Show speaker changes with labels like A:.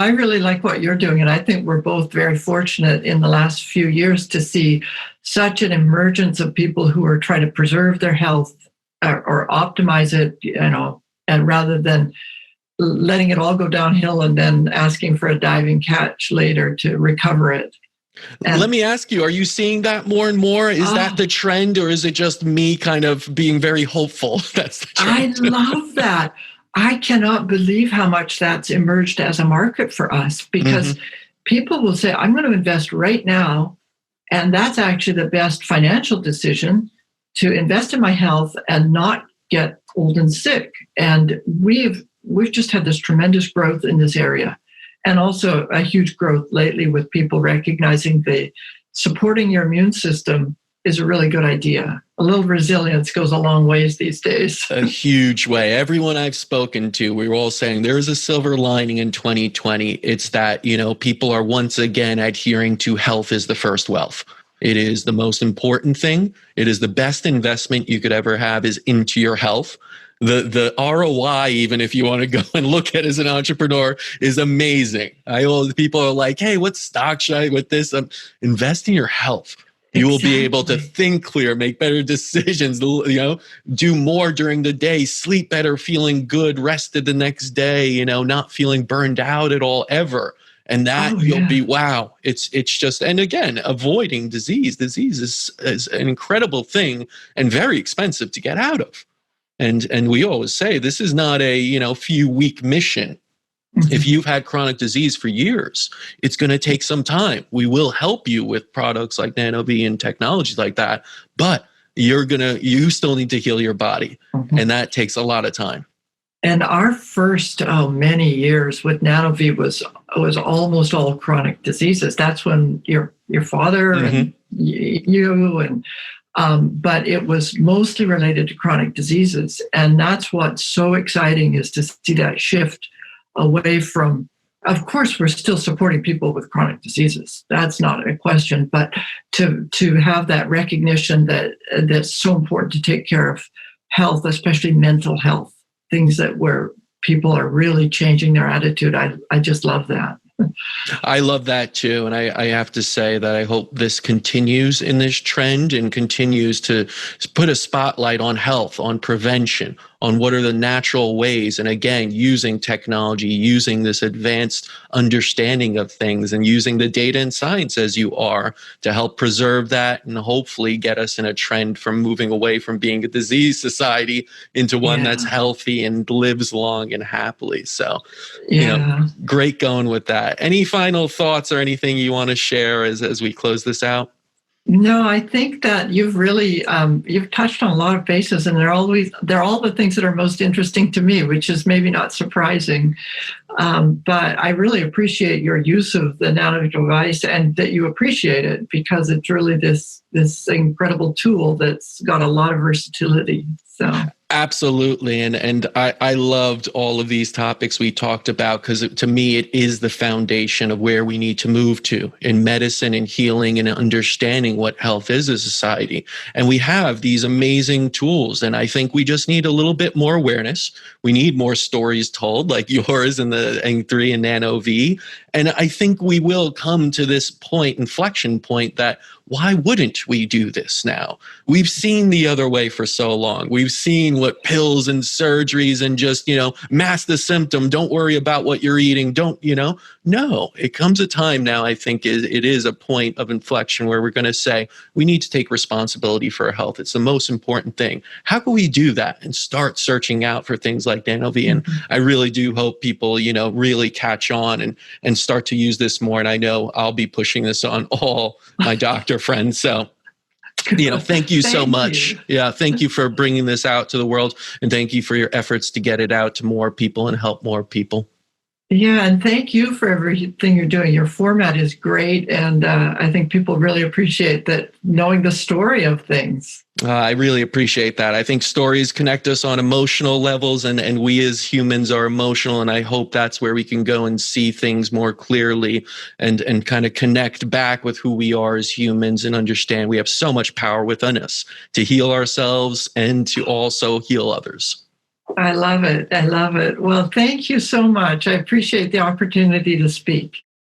A: I really like what you're doing, and I think we're both very fortunate in the last few years to see such an emergence of people who are trying to preserve their health or optimize it, and rather than letting it all go downhill and then asking for a diving catch later to recover it. And
B: let me ask you, are you seeing that more and more? Is that the trend, or is it just me kind of being very hopeful? That's the trend.
A: I love that. I cannot believe how much that's emerged as a market for us, because people will say, I'm going to invest right now. And that's actually the best financial decision, to invest in my health and not get old and sick. And we've just had this tremendous growth in this area, and also a huge growth lately with people recognizing the supporting your immune system is a really good idea. A little resilience goes a long ways these days.
B: A huge way. Everyone I've spoken to, we were all saying there is a silver lining in 2020. It's that, people are once again adhering to health is the first wealth. It is the most important thing. It is the best investment you could ever have, is into your health. The ROI, even if you want to go and look at it as an entrepreneur, is amazing. People are like, hey, what stock should I with this? Invest in your health. You will be able to think clear, make better decisions, do more during the day, sleep better, feeling good, rested the next day, not feeling burned out at all ever. And that you'll be, wow, it's just, and again, avoiding disease. Disease is an incredible thing and very expensive to get out of. And we always say this is not a, few week mission. If you've had chronic disease for years, it's going to take some time. We will help you with products like NanoVi and technologies like that, but you still need to heal your body. And that takes a lot of time.
A: And our first many years with NanoVi was almost all chronic diseases. That's when your father and you and but it was mostly related to chronic diseases. And that's what's so exciting, is to see that shift away from, of course, we're still supporting people with chronic diseases. That's not a question, but to have that recognition that that's so important to take care of health, especially mental health, things where people are really changing their attitude. I just love that.
B: I love that too. And I have to say that I hope this continues in this trend and continues to put a spotlight on health, on prevention, on what are the natural ways. And again, using technology, using this advanced understanding of things, and using the data and science as you are to help preserve that and hopefully get us in a trend from moving away from being a disease society into one that's healthy and lives long and happily. So, great going with that. Any final thoughts or anything you want to share as we close this out?
A: No, I think that you've really you've touched on a lot of bases, and they're all the things that are most interesting to me, which is maybe not surprising. But I really appreciate your use of the nano device, and that you appreciate it, because it's really this incredible tool that's got a lot of versatility. So.
B: Absolutely. And I loved all of these topics we talked about, because to me, it is the foundation of where we need to move to in medicine and healing and understanding what health is as a society. And we have these amazing tools. And I think we just need a little bit more awareness. We need more stories told, like yours and the N3 and NanoVi. And I think we will come to this inflection point, that why wouldn't we do this now? We've seen the other way for so long. We've seen what pills and surgeries and just, mask the symptom. Don't worry about what you're eating. No, it comes a time now, I think it is a point of inflection where we're going to say, we need to take responsibility for our health. It's the most important thing. How can we do that and start searching out for things like NanoVi? And I really do hope people, really catch on and start to use this more. And I know I'll be pushing this on all my doctor friends. So, thank you so much. Yeah. Thank you for bringing this out to the world. And thank you for your efforts to get it out to more people and help more people.
A: Yeah, and thank you for everything you're doing. Your format is great, and I think people really appreciate that, knowing the story of things.
B: I really appreciate that. I think stories connect us on emotional levels, and we as humans are emotional, and I hope that's where we can go and see things more clearly and kind of connect back with who we are as humans and understand we have so much power within us to heal ourselves and to also heal others.
A: I love it. I love it. Well, thank you so much. I appreciate the opportunity to speak.